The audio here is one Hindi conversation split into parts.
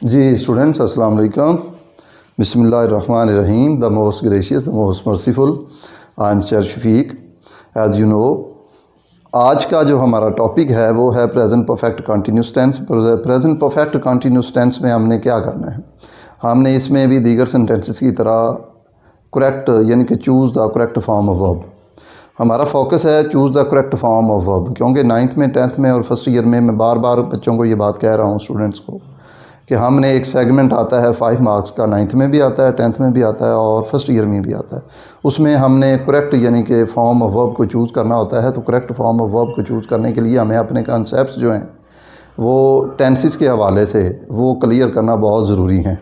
जी स्टूडेंट्स, अस्सलाम वालेकुम। बिस्मिल्लाहिर्रहमानिर्रहीम। The most gracious, the most merciful, I am sir Shafiq. As you know, आज का जो हमारा टॉपिक है वो है present perfect continuous tense. Present perfect continuous tense में हमने क्या करना है, हमने इसमें भी दीगर सेंटेंसेस की तरह करेक्ट यानी कि choose the correct form of verb. हमारा फोकस है choose the correct form of verb, क्योंकि 9th में 10th में और फर्स्ट ईयर में मैं बार बार बच्चों को ये बात कह रहा हूँ, स्टूडेंट्स को, कि हमने एक सेगमेंट आता है 5 मार्क्स का, 9th में भी आता है, 10th में भी आता है और फर्स्ट ईयर में भी आता है। उसमें हमने करेक्ट यानी कि फॉर्म ऑफ वर्ब को चूज़ करना होता है। तो करेक्ट फॉर्म ऑफ वर्ब को चूज़ करने के लिए हमें अपने कॉन्सेप्ट्स जो हैं वो टेंसेस के हवाले से वो क्लियर करना बहुत ज़रूरी हैं।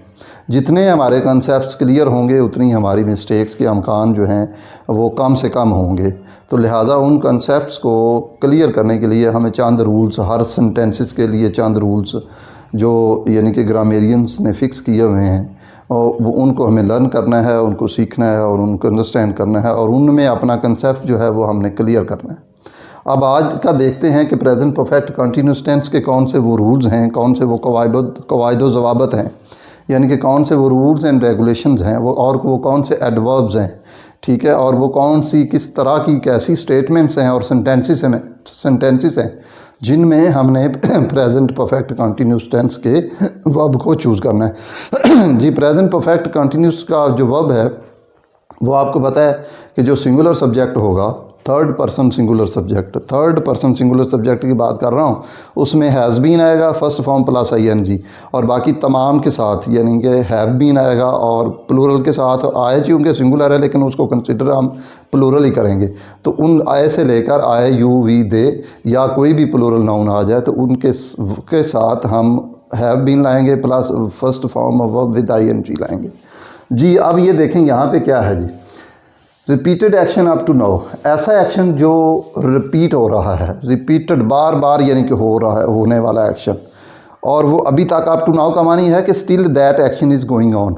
जितने हमारे कॉन्सेप्ट्स क्लियर होंगे उतनी हमारी मिस्टेक्स के अमकान जो हैं वो कम से कम होंगे। तो लिहाजा उन कॉन्सेप्ट्स को क्लियर करने के लिए हमें चंद रूल्स, हर सेंटेंसेस के लिए चंद रूल्स जो यानी कि ग्रामेरियंस ने फ़िक्स किए हुए हैं, और वो उनको हमें लर्न करना है, उनको सीखना है और उनको अंडरस्टैंड करना है और उनमें अपना कंसेप्ट जो है वो हमने क्लियर करना है। अब आज का देखते हैं कि प्रेजेंट परफेक्ट कंटिन्यूस टेंस के कौन से वो रूल्स हैं, कौन से वो कवायद ज़वाबत हैं, यानी कि कौन से वो रूल्स एंड रेगुलेशंस हैं वो, और वो कौन से एडवर्ब्स हैं, ठीक है, और वो कौन सी किस तरह की कैसी स्टेटमेंट्स हैं और सेंटेंसेस हैं जिनमें हमने प्रेजेंट परफेक्ट कंटिन्यूस टेंस के वर्ब को चूज़ करना है। जी, प्रेजेंट परफेक्ट कंटिन्यूस का जो वर्ब है वो आपको पता है कि जो सिंगुलर सब्जेक्ट होगा, थर्ड पर्सन सिंगुलर सब्जेक्ट की बात कर रहा हूँ, उसमें हैज़ बीन आएगा फर्स्ट फॉर्म प्लस ING, और बाकी तमाम के साथ यानी कि हैव बीन आएगा और प्लूरल के साथ। और आए चूँकि सिंगुलर है लेकिन उसको कंसिडर हम प्लूरल ही करेंगे, तो उन आए से लेकर आए, यू, वी, दे या कोई भी प्लूरल नाउन आ जाए तो उनके के साथ हम हैव बीन लाएंगे plus first form of verb with ING लाएंगे। जी, अब ये देखें यहाँ पे क्या है जी, repeated action up to now, ऐसा एक्शन जो रिपीट हो रहा है, रिपीटेड बार बार यानी कि हो रहा है, होने वाला एक्शन, और वो अभी तक अप टू नाउ का मानी है कि still that action is going on,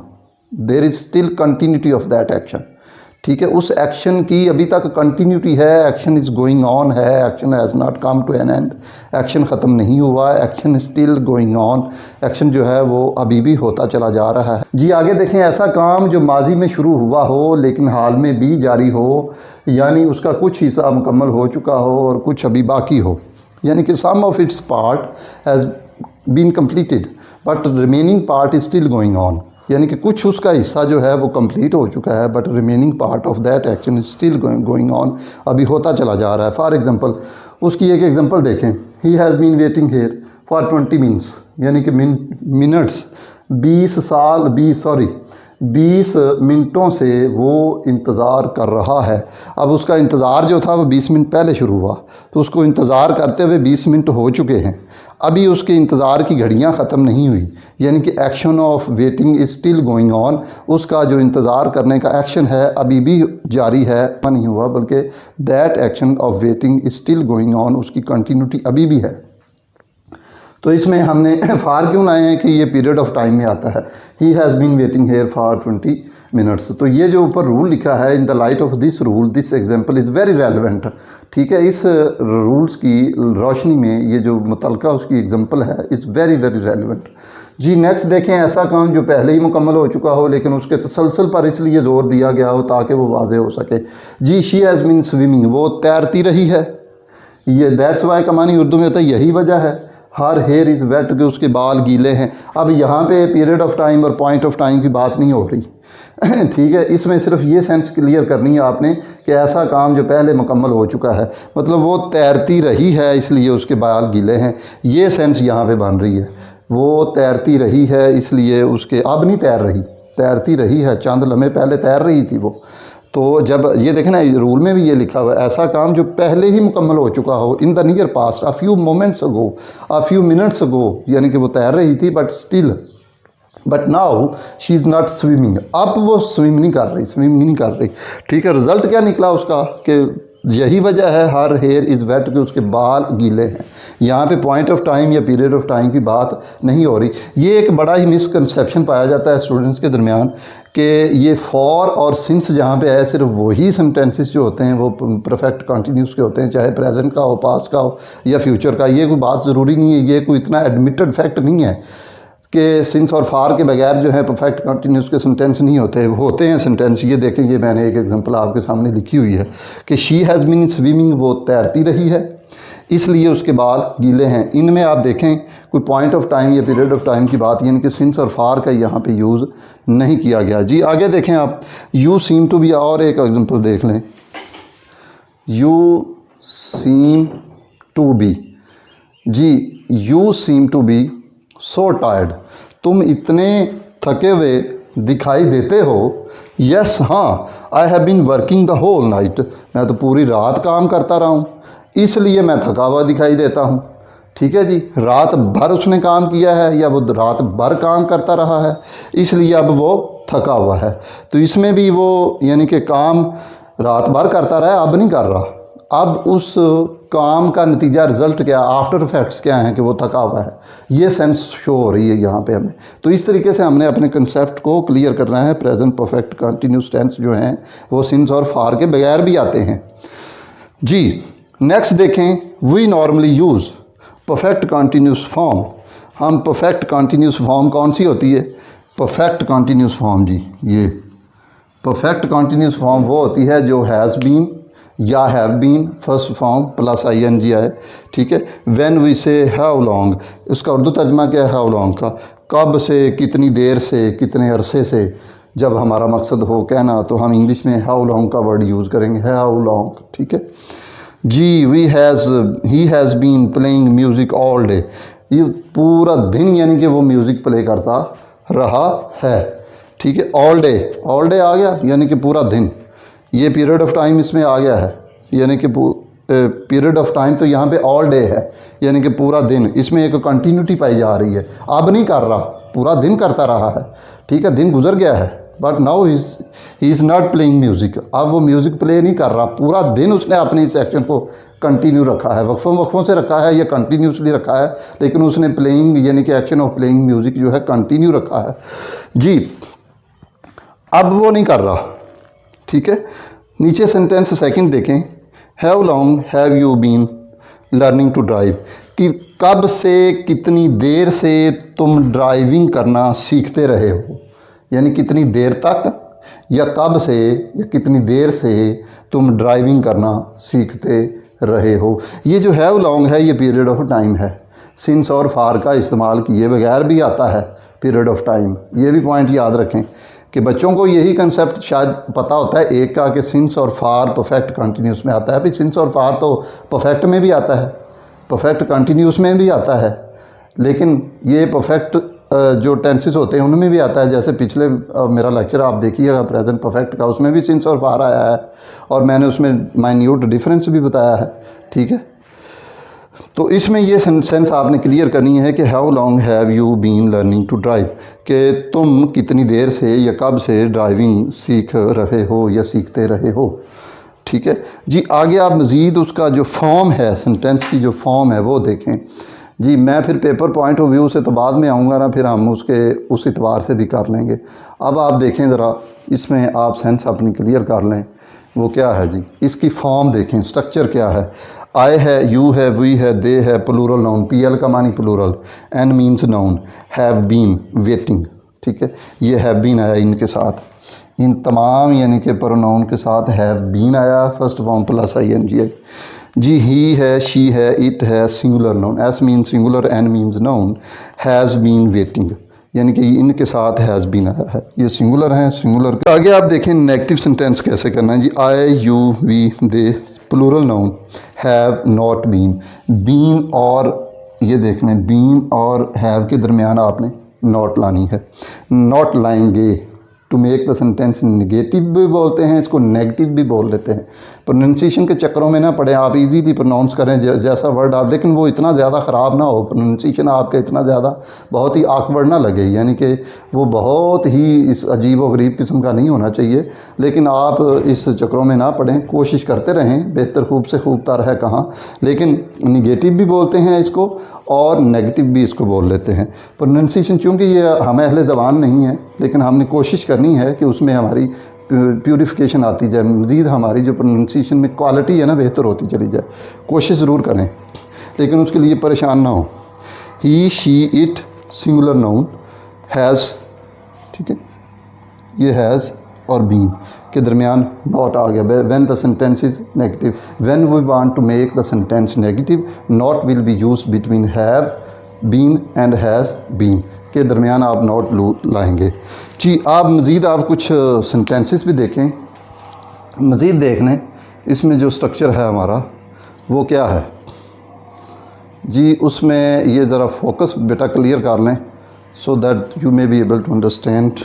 there is still continuity of that action, ठीक है, उस एक्शन की अभी तक कंटिन्यूटी है, एक्शन इज़ गोइंग ऑन है, action has not come to an end, action ख़त्म नहीं हुआ, action still going on, action जो है वो अभी भी होता चला जा रहा है। जी, आगे देखें, ऐसा काम जो माजी में शुरू हुआ हो लेकिन हाल में भी जारी हो, यानी उसका कुछ हिस्सा मुकम्मल हो चुका हो और कुछ अभी बाकी हो, यानी कि some of its part has been completed but remaining part is still going on, यानी कि कुछ उसका हिस्सा जो है वो कंप्लीट हो चुका है but remaining part of that action is still going on, अभी होता चला जा रहा है। फॉर एग्जांपल, उसकी एक एग्जांपल देखें, he has been waiting here for 20 minutes, यानी कि मिनट्स 20 मिनटों से वो इंतज़ार कर रहा है। अब उसका इंतज़ार जो था वो 20 मिनट पहले शुरू हुआ, तो उसको इंतज़ार करते हुए 20 मिनट हो चुके हैं, अभी उसके इंतज़ार की घड़ियां ख़त्म नहीं हुई, यानी कि action of waiting is still going on, उसका जो इंतज़ार करने का एक्शन है अभी भी जारी है, नहीं हुआ, बल्कि that action of waiting is still going on, उसकी कंटिन्यूटी अभी भी है। तो इसमें हमने फार क्यों लाए हैं कि ये पीरियड ऑफ टाइम में आता है, he has been waiting here for 20 minutes. तो ये जो ऊपर रूल लिखा है, in the light of this rule this example is very relevant, ठीक है, इस रूल्स की रोशनी में ये जो मुतलका उसकी एग्जांपल है इज़ वेरी वेरी रेलिवेंट। जी, नेक्स्ट देखें, ऐसा काम जो पहले ही मुकम्मल हो चुका हो लेकिन उसके तसलसल पर इसलिए ज़ोर दिया गया हो ताकि वो वाज़े हो सके। जी, शी हैज़ बीन स्विमिंग, वो तैरती रही है, ये दैट्स वाई का मानी उर्दू में होता है यही वजह है। हर हेयर इज़ वेट, के उसके बाल गीले हैं। अब यहाँ पे पीरियड ऑफ टाइम और पॉइंट ऑफ टाइम की बात नहीं हो रही, ठीक है, इसमें सिर्फ ये सेंस क्लियर करनी है आपने कि ऐसा काम जो पहले मुकम्मल हो चुका है, मतलब वो तैरती रही है इसलिए उसके बाल गीले हैं, ये सेंस यहाँ पे बन रही है। वो तैरती रही है इसलिए उसके, अब नहीं तैर रही, तैरती रही है, चंद लम्हे पहले तैर रही थी वो। तो जब ये देखें ना, रूल में भी ये लिखा हुआ है, ऐसा काम जो पहले ही मुकम्मल हो चुका हो, in the near past, a few moments ago, a few minutes ago, यानी कि वो तैर रही थी but now she is not swimming, अब वो स्विमिंग नहीं कर रही, ठीक है। रिज़ल्ट क्या निकला उसका कि यही वजह है, हर हेयर इज़ वेट, कि उसके बाल गीले हैं। यहाँ पे पॉइंट ऑफ टाइम या पीरियड ऑफ टाइम की बात नहीं हो रही। ये एक बड़ा ही मिसकंसेप्शन पाया जाता है स्टूडेंट्स के दरमियान कि ये फॉर और सिंस जहाँ पे है सिर्फ वही सेंटेंसेस जो होते हैं वो परफेक्ट कंटिन्यूस के होते हैं, चाहे प्रेजेंट का हो, पास्ट का हो या फ्यूचर का। ये कोई बात ज़रूरी नहीं है, ये कोई इतना एडमिटेड फैक्ट नहीं है कि सिंस और फार के बगैर जो है परफेक्ट कंटिन्यूस के सेंटेंस नहीं होते हैं सेंटेंस। ये देखें, ये मैंने एक एग्जांपल आपके सामने लिखी हुई है कि शी हैज़ बीन स्विमिंग, वो तैरती रही है इसलिए उसके बाल गीले हैं। इनमें आप देखें कोई पॉइंट ऑफ टाइम या पीरियड ऑफ टाइम की बात, यानी कि सिंस और फार का यहाँ पे यूज़ नहीं किया गया। जी आगे देखें आप, यू सीम टू बी, और एक एग्जांपल देख लें, यू सीम टू बी। जी you seem to be so tired, तुम इतने थके हुए दिखाई देते हो। यस हाँ, I have been working the whole night, मैं तो पूरी रात काम करता रहा हूँ इसलिए मैं थका हुआ दिखाई देता हूँ। ठीक है जी, रात भर उसने काम किया है या वो रात भर काम करता रहा है इसलिए अब वो थका हुआ है। तो इसमें भी वो यानी कि काम रात भर करता रहा है, अब नहीं कर रहा। अब उस काम का नतीजा रिजल्ट क्या, आफ्टर इफेक्ट्स क्या हैं कि वो थका हुआ है, ये सेंस शो हो रही है यहाँ पे हमें। तो इस तरीके से हमने अपने कंसेप्ट को क्लियर करना है। प्रेजेंट परफेक्ट कंटिन्यूस टेंस जो हैं वो सिंस और फार के बगैर भी आते हैं। जी नेक्स्ट देखें, we normally use perfect continuous form. हम परफेक्ट कंटिन्यूस फॉर्म कौन सी होती है, परफेक्ट कंटिन्यूस फॉर्म, जी ये परफेक्ट कंटिन्यूस फॉर्म वो होती है जो हैज़ बीन या have been first form plus ing आए। ठीक है, when we say how long, उसका उर्दू तर्जमा क्या है हाउ लॉन्ग का, कब से, कितनी देर से, कितने अरसे से। जब हमारा मकसद हो कहना तो हम इंग्लिश में हाउ लॉन्ग का वर्ड यूज़ करेंगे, हाउ लॉन्ग। ठीक है जी, he has been playing music all day, ये पूरा दिन यानी कि वो म्यूज़िक प्ले करता रहा है। ठीक है, ऑल डे आ गया यानी कि पूरा दिन। ये पीरियड ऑफ टाइम इसमें आ गया है यानी कि पीरियड ऑफ टाइम तो यहाँ पे ऑल डे है यानी कि पूरा दिन। इसमें एक कंटिन्यूटी पाई जा रही है, अब नहीं कर रहा, पूरा दिन करता रहा है। ठीक है, दिन गुजर गया है but now he is not playing music, अब वो म्यूज़िक प्ले नहीं कर रहा, पूरा दिन उसने अपने इस एक्शन को कंटिन्यू रखा है। वक्फों से रखा है या कंटिन्यूसली रखा है, लेकिन उसने प्लेइंग यानी कि एक्शन ऑफ प्लेइंग म्यूज़िक जो है कंटिन्यू रखा है। जी अब वो नहीं कर रहा। ठीक है, नीचे सेंटेंस सेकंड देखें, how long have you been learning to drive, कि कब से, कितनी देर से तुम ड्राइविंग करना सीखते रहे हो, यानी कितनी देर तक या कब से या कितनी देर से तुम ड्राइविंग करना सीखते रहे हो। ये जो हैव लॉन्ग है ये पीरियड ऑफ टाइम है, सिंस और फार का इस्तेमाल किए बगैर भी आता है पीरियड ऑफ टाइम। ये भी पॉइंट याद रखें कि बच्चों को यही कंसेप्ट शायद पता होता है एक का कि सिंस और फार परफेक्ट कंटिन्यूस में आता है। भाई सिंस और फार तो परफेक्ट में भी आता है, परफेक्ट कंटिन्यूस में भी आता है, लेकिन ये परफेक्ट जो टेंसेस होते हैं उनमें भी आता है। जैसे पिछले मेरा लेक्चर आप देखिएगा प्रेजेंट परफेक्ट का, उसमें भी सिंस और फार आया है और मैंने उसमें माइन्यूट डिफरेंस भी बताया है। ठीक है, तो इसमें ये सेंस आपने क्लियर करनी है कि how long have you been learning to drive, कि तुम कितनी देर से या कब से ड्राइविंग सीख रहे हो या सीखते रहे हो। ठीक है जी, आगे आप मज़ीद उसका जो फॉर्म है, सेंटेंस की जो फॉर्म है वो देखें। जी मैं फिर पेपर पॉइंट ऑफ व्यू से तो बाद में आऊँगा ना, फिर हम उस इतबार से भी कर लेंगे। अब आप देखें ज़रा, इसमें आप सेंस अपनी क्लियर कर लें वो क्या है जी, इसकी फॉर्म देखें, स्ट्रक्चर क्या है। आई है, यू है, वी है, दे है, प्लूरल नाउन, पीएल का मानी plural, N means noun, have been waiting. ठीक है, ये हैव बीन आया इनके साथ, इन तमाम यानी कि प्रोनाउन के साथ हैव बीन आया फर्स्ट फॉर्म प्लस ing है। जी ही है, शी है, इट है, singular noun, S mean singular, N means noun, has been waiting यानी कि इनके साथ हैज़ बीन आया है, ये सिंगुलर हैं। सिंगुलर के आगे आप देखें नेगेटिव सेंटेंस कैसे करना है जी। I, you, we, they, plural noun, have not been, been और ये देख लें, बीन और हैव के दरमियान आपने नॉट लानी है, नॉट लाएंगे। To make the sentence negative भी बोलते हैं इसको, नेगेटिव भी बोल लेते हैं। प्रोनाउंसिएशन के चक्करों में ना पड़े, आप इजीली प्रोनाउंस करें जैसा वर्ड आप, लेकिन वो इतना ज़्यादा ख़राब ना हो, प्रोनाउंसिएशन आपका इतना ज़्यादा बहुत ही ऑकवर्ड ना लगे, यानी कि वो बहुत ही इस अजीब व गरीब किस्म का नहीं होना चाहिए। लेकिन आप इस चक्करों में ना पड़ें, कोशिश करते रहें, बेहतर खूब से खूब तर है कहाँ, लेकिन निगेटिव भी बोलते हैं इसको और नेगेटिव भी इसको बोल लेते हैं। प्रोनाउंसिएशन चूँकि ये हम अहले ज़बान नहीं है, लेकिन हमने कोशिश करनी है कि उसमें हमारी प्यूरिफिकेशन आती जाए, मज़ीद हमारी जो प्रोनाउंसिएशन में क्वालिटी है ना बेहतर होती चली जाए। कोशिश ज़रूर करें, लेकिन उसके लिए परेशान ना हो। He, she, it, singular noun, has, ठीक है, ये हैज़ और बीन के दरमियान नॉट आ गया। When the sentence is negative, when we want to make the sentence negative, not will be used between have been and has been के दरमियान आप नॉट लाएंगे जी। आप मज़ीद आप कुछ सेंटेंसेस भी देखें, मज़ीद देख लें इसमें जो स्ट्रक्चर है हमारा वो क्या है जी। उसमें ये ज़रा फोकस बेटा क्लियर कर लें so that you may be able to understand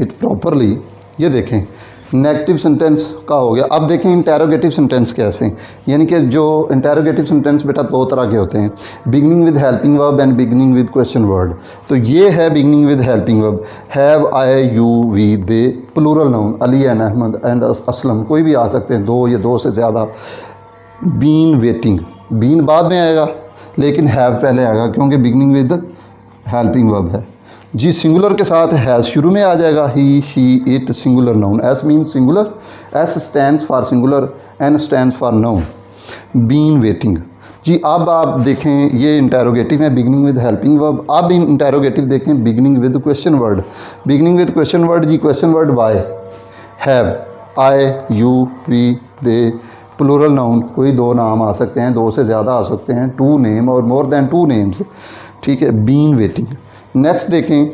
it properly. ये देखें नेगेटिव सेंटेंस का हो गया। अब देखें इंटेरोगेटिव सेंटेंस कैसे, यानी कि जो इंटेरोगेटिव सेंटेंस बेटा दो तरह के होते हैं, beginning with helping verb and beginning with question word. तो ये है beginning with helping verb, have, I, you, we, they, plural noun, Ali and Ahmad and Aslam, कोई भी आ सकते हैं, दो या दो से ज़्यादा। बीन वेटिंग, बीन बाद में आएगा लेकिन हैव पहले आएगा क्योंकि बिगनिंग विद हेल्पिंग वर्ब है जी। सिंगुलर के साथ हैज़ शुरू में आ जाएगा, he, she, it, singular noun, S mean singular, S stands for singular, N stands for noun. Been waiting जी। अब आप देखें ये इंटेरोगेटिव है बिगनिंग विद हेल्पिंग वर्ब। अब इंटेरोगेटिव देखें beginning with question word, beginning with question word जी। Question word why, have, I, you, we, they, plural noun, कोई दो नाम आ सकते हैं, दो से ज़्यादा आ सकते हैं, टू नेम और मोर देन टू नेम्स, ठीक है। Been waiting. नेक्स्ट देखें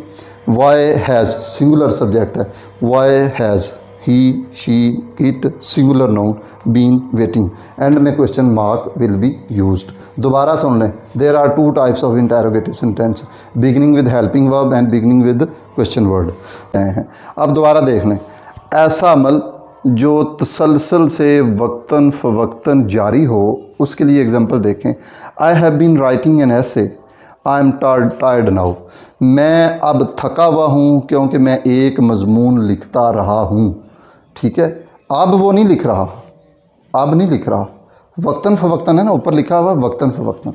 वाई हैज़, सिंगुलर सब्जेक्ट है, why has, he, she, it, singular noun, been waiting, end में question mark will be used. दोबारा सुन लें, there are two types of interrogative sentence, beginning with helping verb and beginning with question word हैं। अब दोबारा देख लें, ऐसा अमल जो तसलसल से वक्तन फ़वक्तन जारी हो, उसके लिए एग्जांपल देखें। I have been writing an essay, I am tired now, मैं अब थका हुआ हूँ क्योंकि मैं एक मजमून लिखता रहा हूँ, ठीक है। अब वो नहीं लिख रहा, अब नहीं लिख रहा, वक्तन फ़वक्तन है ना, ऊपर लिखा हुआ वक्तन फ़वक्तन,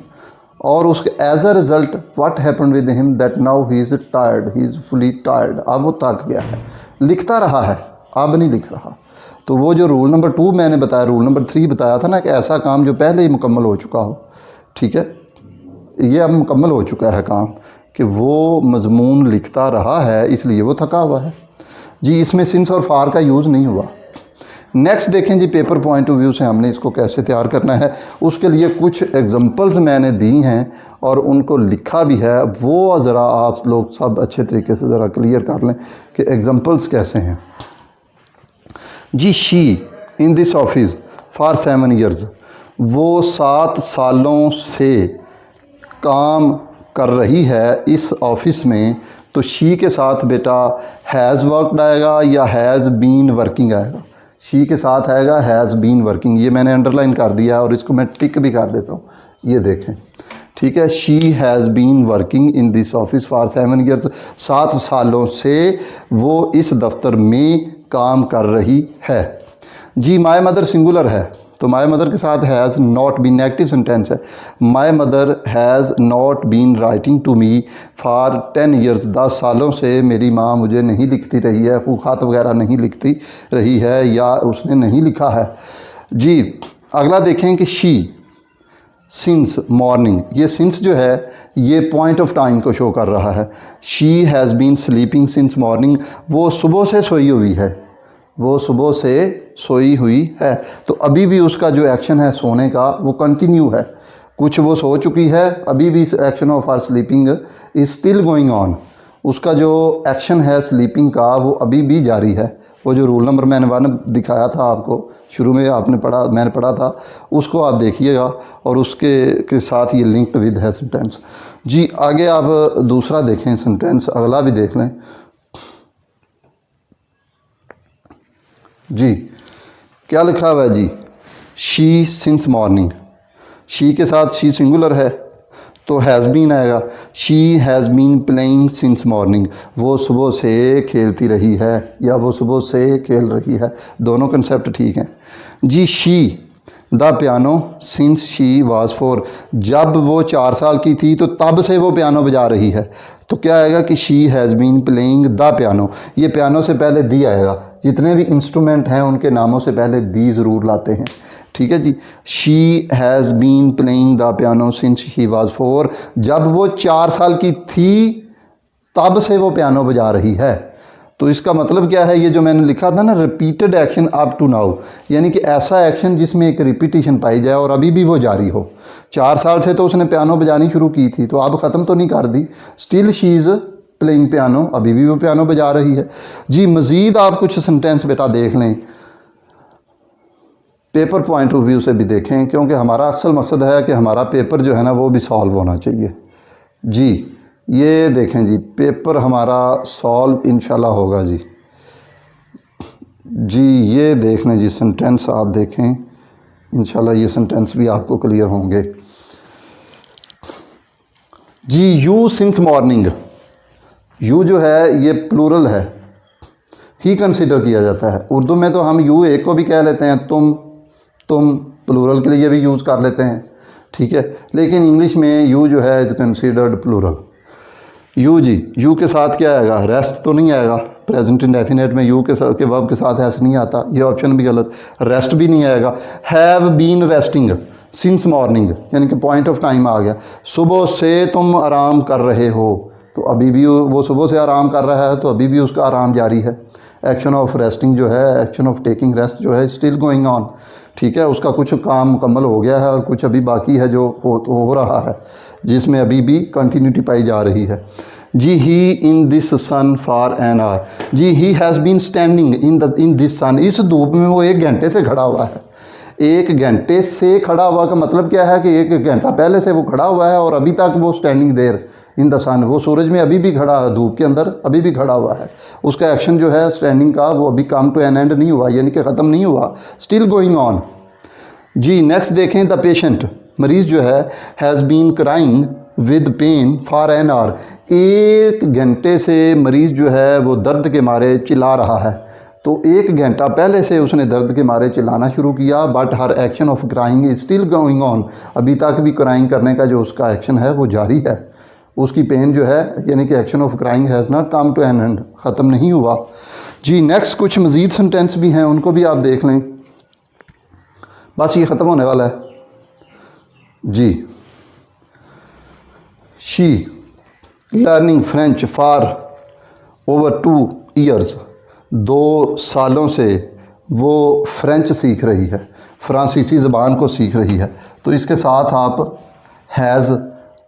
और उसके as a result what happened with him that now he is tired, he is fully tired, अब वो थक गया है, लिखता रहा है, अब नहीं लिख रहा। तो वो जो रूल नंबर 2 मैंने बताया, रूल नंबर 3 बताया था ना कि ऐसा काम जो पहले ही मुकम्मल हो चुका हो, ठीक है, ये अब मुकम्मल हो चुका है काम कि वो मजमून लिखता रहा है इसलिए वो थका हुआ है जी। इसमें सिंस और फार का यूज़ नहीं हुआ। नेक्स्ट देखें जी, पेपर पॉइंट ऑफ व्यू से हमने इसको कैसे तैयार करना है, उसके लिए कुछ एग्जांपल्स मैंने दी हैं और उनको लिखा भी है, वो ज़रा आप लोग सब अच्छे तरीके से ज़रा क्लियर कर लें कि एग्जांपल्स कैसे हैं जी। She in this office for 7 years, वो 7 सालों से काम कर रही है इस ऑफिस में, तो शी के साथ बेटा हैज़ वर्कड आएगा या हैज़ बीन वर्किंग आएगा। शी के साथ आएगा हैज़ बीन वर्किंग, ये मैंने अंडरलाइन कर दिया और इसको मैं टिक भी कर देता हूँ, ये देखें, ठीक है। She has been working in this office for 7 years, 7 सालों से वो इस दफ्तर में काम कर रही है जी। माय मदर सिंगुलर है, तो माय मदर के साथ has not been, negative sentence है। My mother has not been writing to me for 10 years, 10 सालों से मेरी माँ मुझे नहीं लिखती रही है, ख़त वगैरह नहीं लिखती रही है या उसने नहीं लिखा है जी। अगला देखें कि शी सिंस मॉर्निंग, ये सिंस जो है ये पॉइंट ऑफ टाइम को शो कर रहा है। She has been sleeping since morning, वो सुबह से सोई हुई है, वो सुबह से सोई हुई है, तो अभी भी उसका जो एक्शन है सोने का वो कंटिन्यू है, कुछ वो सो चुकी है, अभी भी action of her sleeping is still going on, उसका जो एक्शन है स्लीपिंग का वो अभी भी जारी है। वो जो रूल नंबर मैंने 1 दिखाया था आपको शुरू में, आपने पढ़ा, मैंने पढ़ा था, उसको आप देखिएगा और उसके साथ ये लिंक्ड विद है सेंटेंस जी। आगे आप दूसरा देखें सेंटेंस, अगला भी देख लें जी। क्या लिखा हुआ है जी, शी सिंस मॉर्निंग, शी के साथ शी सिंगुलर है तो हैज़ बीन आएगा। She has been playing since morning, वो सुबह से खेलती रही है या वो सुबह से खेल रही है, दोनों कंसेप्ट ठीक हैं जी। She the piano since she was 4, जब वो 4 साल की थी तो तब से वो पियानो बजा रही है, तो क्या आएगा कि she has been playing the piano, ये पियानो से पहले दी आएगा, जितने भी इंस्ट्रूमेंट हैं उनके नामों से पहले दी ज़रूर लाते हैं, ठीक है जी। She has been playing the piano since she was 4, जब वो 4 साल की थी तब से वो पियानो बजा रही है। तो इसका मतलब क्या है, ये जो मैंने लिखा था ना, repeated action up to now, यानी कि ऐसा एक्शन जिसमें एक रिपीटिशन पाई जाए और अभी भी वो जारी हो। 4 साल से तो उसने पियानो बजानी शुरू की थी, तो अब ख़त्म तो नहीं कर दी। Still she is playing piano, अभी भी वो पियानो बजा रही है। जी मज़ीद आप कुछ सेंटेंस बेटा देख लें, पेपर पॉइंट ऑफ व्यू से भी देखें, क्योंकि हमारा असल मकसद है कि हमारा पेपर जो है ना वो भी सॉल्व होना चाहिए। जी ये देखें जी, पेपर हमारा सॉल्व इंशाल्लाह होगा जी। जी ये देख लें जी, सेंटेंस आप देखें, इंशाल्लाह ये सेंटेंस भी आपको क्लियर होंगे। जी यू सिंस मॉर्निंग, यू जो है ये प्लूरल है, ही कंसिडर किया जाता है। उर्दू में तो हम यू एक को भी कह लेते हैं, तुम प्लूरल के लिए भी यूज़ कर लेते हैं, ठीक है। लेकिन इंग्लिश में यू जो है इज़ कंसिडर्ड प्लूरल। यू जी, यू के साथ क्या आएगा, रेस्ट तो नहीं आएगा। प्रेजेंट इंडेफिनेट में यू के साथ के वर्ब के साथ ऐसे नहीं आता, ये ऑप्शन भी गलत। रेस्ट भी नहीं आएगा। Have been resting since morning, यानी कि पॉइंट ऑफ टाइम आ गया। सुबह से तुम आराम कर रहे हो, तो अभी भी वो सुबह से आराम कर रहा है, तो अभी भी उसका आराम जारी है। एक्शन ऑफ रेस्टिंग जो है, एक्शन ऑफ टेकिंग रेस्ट जो है, स्टिल गोइंग ऑन, ठीक है। उसका कुछ काम मुकम्मल हो गया है और कुछ अभी बाकी है जो हो रहा है, जिसमें अभी भी कंटिन्यूटी पाई जा रही है। जी he in this sun for an hour, जी he has been standing in this sun, इस धूप में वो 1 घंटे से खड़ा हुआ है। 1 घंटे से खड़ा हुआ का मतलब क्या है कि 1 घंटा पहले से वो खड़ा हुआ है और अभी तक वो स्टैंडिंग देयर इन द सन, वो सूरज में अभी भी खड़ा है, धूप के अंदर अभी भी खड़ा हुआ है। उसका एक्शन जो है स्टैंडिंग का, वो अभी कम टू एन एंड नहीं हुआ, यानी कि ख़त्म नहीं हुआ, स्टिल गोइंग ऑन। जी नेक्स्ट देखें, द पेशेंट, मरीज़ जो है, has been crying with pain for an hour, 1 घंटे से मरीज़ जो है वो दर्द के मारे चिल्ला रहा है। तो 1 घंटा पहले से उसने दर्द के मारे चिल्लाना शुरू किया, but her action of crying is still going on, अभी तक भी क्राइंग करने का जो उसका एक्शन है वो जारी है। उसकी पेन जो है, यानी कि action of crying has not come to an end, ख़त्म नहीं हुआ। जी नेक्स्ट कुछ मज़ीद सेंटेंस भी हैं, उनको भी आप देख लें, बस ये ख़त्म होने वाला है। जी she learning French for over 2 years, 2 सालों से वो फ्रेंच सीख रही है, फ्रांसीसी ज़बान को सीख रही है। तो इसके साथ आप हैज़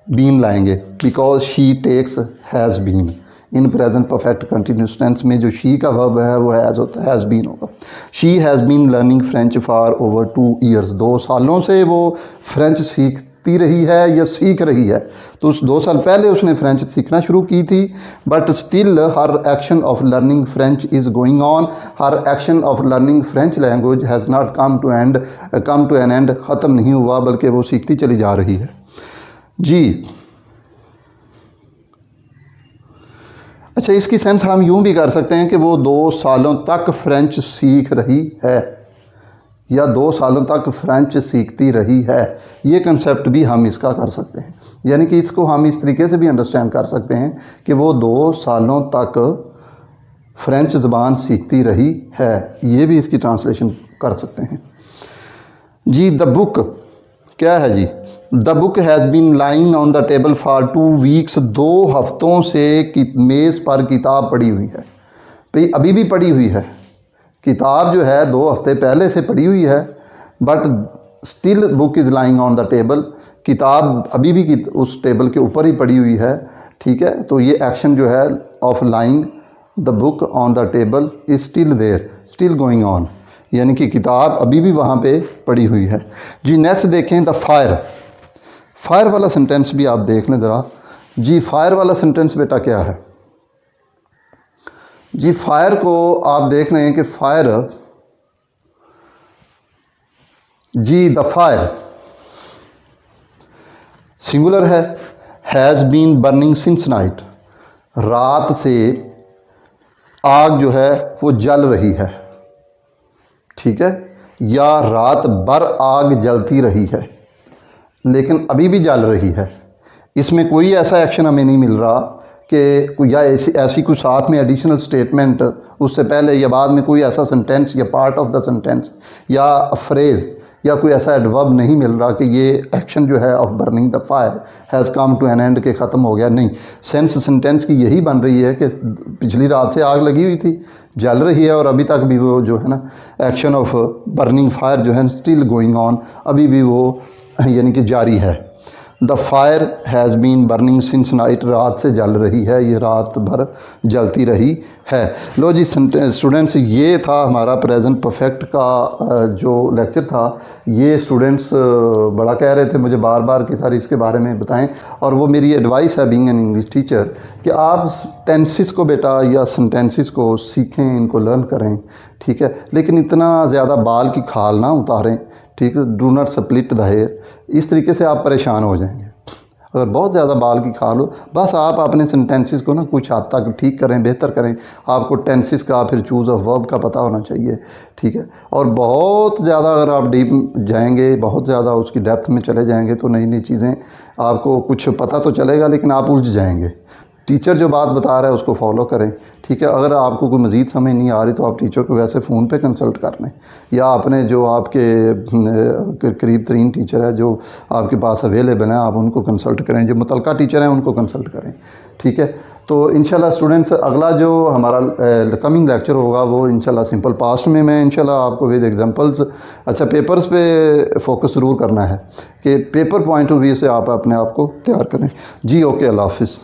बीन लाएंगे, because she takes has been. इन प्रेजेंट परफेक्ट कंटिन्यूस टेंस में जो शी का वर्ब है वो हैज़ होता है, हैज़ बीन होगा। She has been learning French for over 2 years, 2 सालों से वो फ्रेंच सीखती रही है या सीख रही है। तो उस 2 साल पहले उसने फ्रेंच सीखना शुरू की थी, but still her action of learning French is going on, her action of learning French language has not come to an end, ख़त्म नहीं हुआ, बल्कि वो सीखती चली जा रही है। जी अच्छा, इसकी सेंस हम यूँ भी कर सकते हैं कि वो 2 सालों तक फ्रेंच सीख रही है, या 2 सालों तक फ्रेंच सीखती रही है। ये कंसेप्ट भी हम इसका कर सकते हैं, यानी कि इसको हम इस तरीके से भी अंडरस्टैंड कर सकते हैं कि वो 2 सालों तक फ्रेंच ज़बान सीखती रही है, ये भी इसकी ट्रांसलेशन कर सकते हैं। जी द बुक क्या है जी, the book has been lying on the table for 2 weeks, 2 हफ्तों से मेज़ पर किताब पड़ी हुई है। भाई अभी भी पड़ी हुई है, किताब जो है 2 हफ्ते पहले से पड़ी हुई है, but still book is lying on the table, किताब अभी भी उस टेबल के ऊपर ही पड़ी हुई है, ठीक है। तो ये एक्शन जो है of lying the book on the table is still there, still going on, यानी कि किताब अभी भी वहाँ पे पड़ी हुई है। जी नेक्स्ट देखें, द फायर, फायर वाला सेंटेंस भी आप देख लें ज़रा। जी फायर वाला सेंटेंस बेटा क्या है जी, फायर को आप देख रहे हैं कि फायर, जी द फायर सिंगुलर है, has been burning since night, रात से आग जो है वो जल रही है, ठीक है, या रात भर आग जलती रही है, लेकिन अभी भी जल रही है। इसमें कोई ऐसा एक्शन हमें नहीं मिल रहा कि या ऐसी कोई साथ में एडिशनल स्टेटमेंट उससे पहले या बाद में कोई ऐसा सेंटेंस या पार्ट ऑफ द सेंटेंस या फ्रेज़ या कोई ऐसा एडवर्ब नहीं मिल रहा कि ये एक्शन जो है of burning the fire has come to an end के ख़त्म हो गया, नहीं। सेंटेंस की यही बन रही है कि पिछली रात से आग लगी हुई थी, जल रही है और अभी तक भी वो जो है ना एक्शन ऑफ बर्निंग फायर जो है स्टिल गोइंग ऑन, अभी भी वो यानी कि जारी है। The fire has been burning since night, रात से जल रही है, ये रात भर जलती रही है। लो जी स्टूडेंट्स, ये था हमारा प्रेजेंट परफेक्ट का जो लेक्चर था। ये स्टूडेंट्स बड़ा कह रहे थे मुझे बार बार कि सर इसके बारे में बताएं, और वो मेरी एडवाइस है बीइंग एन इंग्लिश टीचर कि आप टेंसेस को बेटा या सेंटेंसेस को सीखें, इनको लर्न करें, ठीक है, लेकिन इतना ज़्यादा बाल की खाल ना उतारें, ठीक है। Do not split the hair, इस तरीके से आप परेशान हो जाएंगे। अगर बहुत ज़्यादा बाल की खाल हो, बस आप अपने सेंटेंसेस को ना कुछ हद तक ठीक करें, बेहतर करें। आपको टेंसेस का फिर चूज़ ऑफ वर्ब का पता होना चाहिए, ठीक है। और बहुत ज़्यादा अगर आप डीप जाएंगे, बहुत ज़्यादा उसकी डेप्थ में चले जाएंगे तो नई नई चीज़ें आपको कुछ पता तो चलेगा, लेकिन आप उलझ जाएंगे। टीचर जो बात बता रहा है उसको फॉलो करें, ठीक है। अगर आपको कोई मज़ीद समझ नहीं आ रही तो आप टीचर को वैसे फ़ोन पे कंसल्ट कर लें, या अपने जो आपके करीब तरीन टीचर है जो आपके पास अवेलेबल हैं, आप उनको कंसल्ट करें, जो मुतलका टीचर हैं उनको कंसल्ट करें, ठीक है। तो इंशाल्लाह स्टूडेंट्स, अगला जो हमारा कमिंग लेक्चर होगा वो इंशाल्लाह सिंपल पास्ट में मैं इंशाल्लाह आपको विद एग्जांपल्स, अच्छा पेपर्स पे फोकस ज़रूर करना है कि पेपर पॉइंट ऑफ व्यू से आप अपने आप को तैयार करें जी। ओके, अल्लाह हाफिज़।